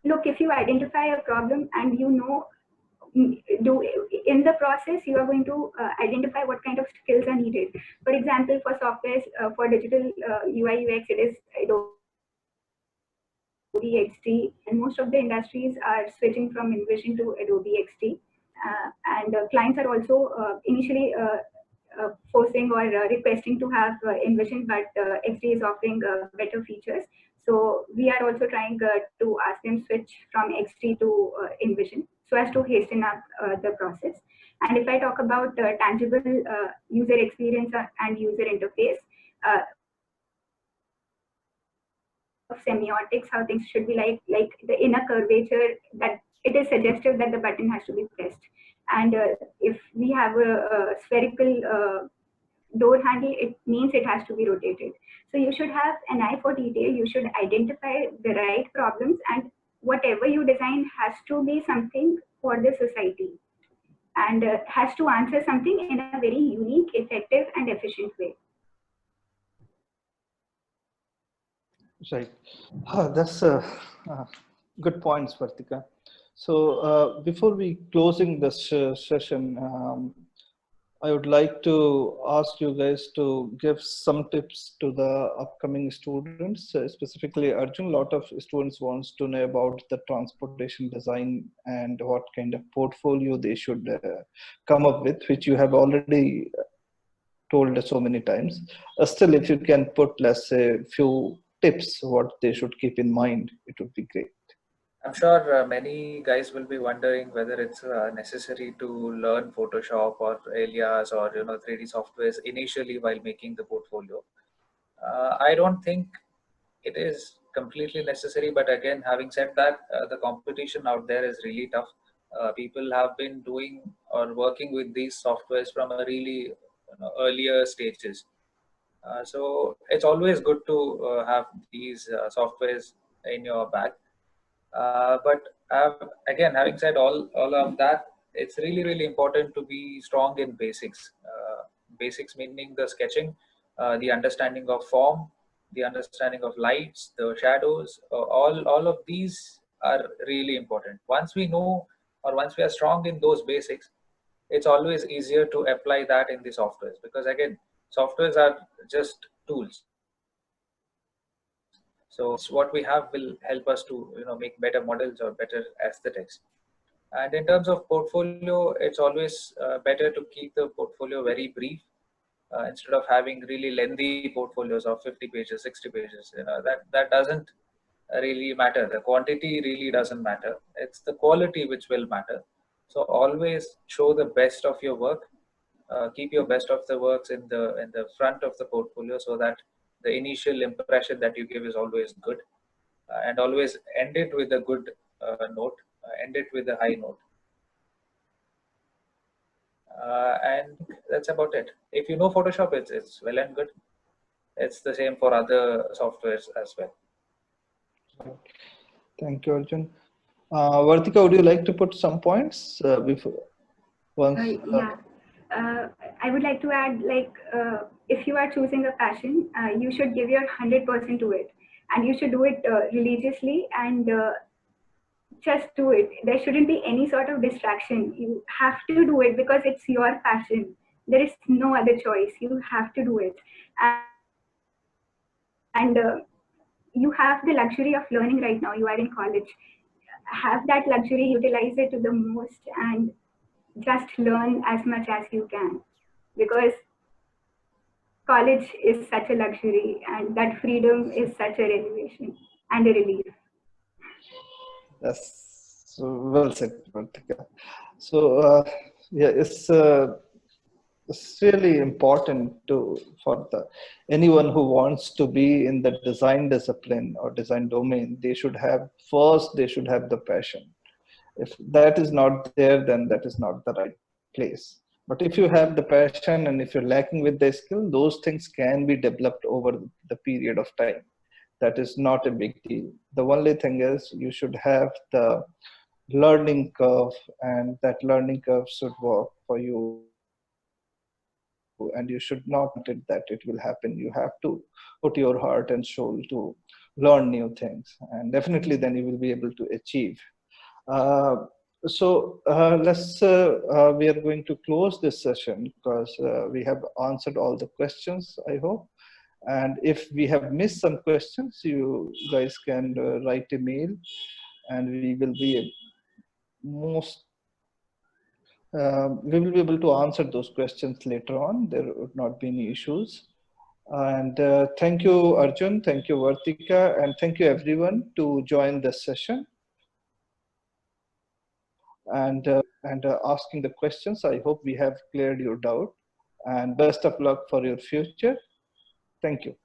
look, if you identify a problem and you know, do in the process you are going to identify what kind of skills are needed. For example, for software, for digital UI UX, it is Adobe XD, and most of the industries are switching from InVision to Adobe XD. And clients are also initially forcing or requesting to have InVision, but XD is offering better features. So we are also trying to ask them switch from XD to InVision, so as to hasten up the process. And if I talk about tangible user experience and user interface, of semiotics, how things should be like the inner curvature, that it is suggestive that the button has to be pressed. And if we have a spherical door handle, it means it has to be rotated. So you should have an eye for detail. You should identify the right problems, and whatever you design has to be something for the society, and has to answer something in a very unique, effective, and efficient way. Right. That's good points, Vartika. So before we closing this session, I would like to ask you guys to give some tips to the upcoming students, specifically Arjun. A lot of students wants to know about the transportation design and what kind of portfolio they should come up with, which you have already told so many times. Still, if you can put, let's say, few tips what they should keep in mind, it would be great. I'm sure many guys will be wondering whether it's necessary to learn Photoshop or Alias or 3D softwares initially while making the portfolio. I don't think it is completely necessary, but again, having said that, the competition out there is really tough. People have been doing or working with these softwares from a really earlier stages. So it's always good to have these softwares in your bag. But again, having said all of that, it's really important to be strong in basics. Basics meaning the sketching, the understanding of form, the understanding of lights, the shadows. All of these are really important. Once we know, or once we are strong in those basics, it's always easier to apply that in the softwares, because again, softwares are just tools. So what we have will help us to make better models or better aesthetics. And in terms of portfolio, it's always better to keep the portfolio very brief, instead of having really lengthy portfolios of 50 pages, 60 pages. That doesn't really matter. The quantity really doesn't matter. It's the quality which will matter. So always show the best of your work. Keep your best of the works in the front of the portfolio, so that the initial impression that you give is always good, and always end it with a good note, end it with a high note. And that's about it. If you know Photoshop, it's well and good. It's the same for other softwares as well. Thank you, Arjun. Vartika, would you like to put some points before once? Yeah. I would like to add, like, if you are choosing a passion, you should give your 100% to it, and you should do it religiously, and just do it. There shouldn't be any sort of distraction. You have to do it because it's your passion. There is no other choice. You have to do it. And you have the luxury of learning right now. You are in college. Have that luxury, utilize it to the most, and just learn as much as you can, because college is such a luxury, and that freedom is such a revelation and a relief. Yes, so well said, Vartika. So yeah, it's really important for the anyone who wants to be in the design discipline or design domain. They should have the passion. If that is not there, then that is not the right place. But if you have the passion and if you're lacking with the skill, those things can be developed over the period of time. That is not a big deal. The only thing is you should have the learning curve, and that learning curve should work for you, and you should not that it will happen. You have to put your heart and soul to learn new things, and definitely then you will be able to achieve. uh, we are going to close this session because we have answered all the questions, I hope. And if we have missed some questions, you guys can write a mail, and we will be able to answer those questions later on. There would not be any issues. And thank you, Arjun. Thank you, Vartika. And thank you, everyone, to join this session and asking the questions. I hope we have cleared your doubt. And best of luck for your future. Thank you.